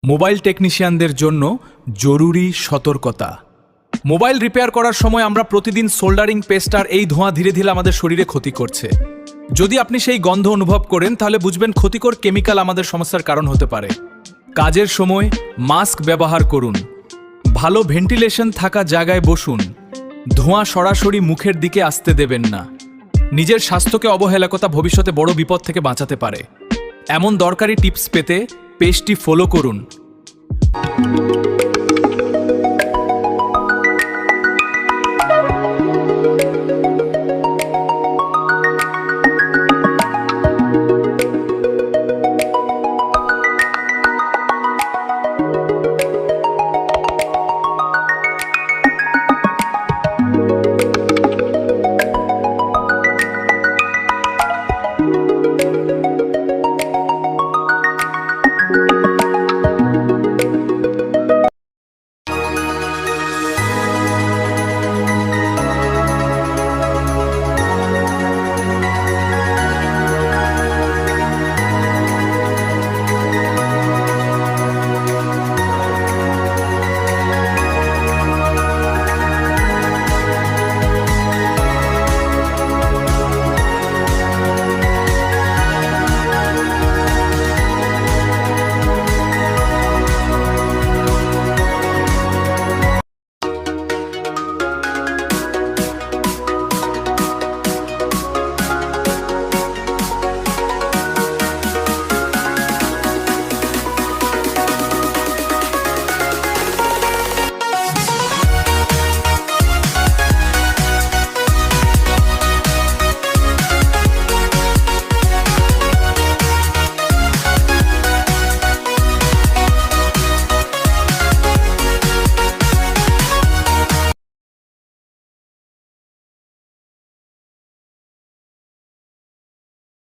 Mobile টেকনিশিয়ানদের জন্য জরুরি সতর্কতা। মোবাইল রিপেয়ার করার সময় আমরা প্রতিদিন সোল্ডারিং পেস্ট আর এই ধোঁয়া ধীরে ধীরে আমাদের শরীরে ক্ষতি করছে। যদি আপনি সেই গন্ধ অনুভব করেন তাহলে বুঝবেন ক্ষতিকর কেমিক্যাল আমাদের সমস্যার কারণ হতে পারে। কাজের সময় মাস্ক ব্যবহার করুন, ভালো ভেন্টিলেশন থাকা জায়গায় বসুন, ধোঁয়া সরাসরি মুখের দিকে আসতে দেবেন না। নিজের স্বাস্থ্যকে অবহেলা করা ভবিষ্যতে বড় বিপদ থেকে বাঁচাতে পারে। এমন দরকারি টিপস পেতে পেজটি ফলো করুন।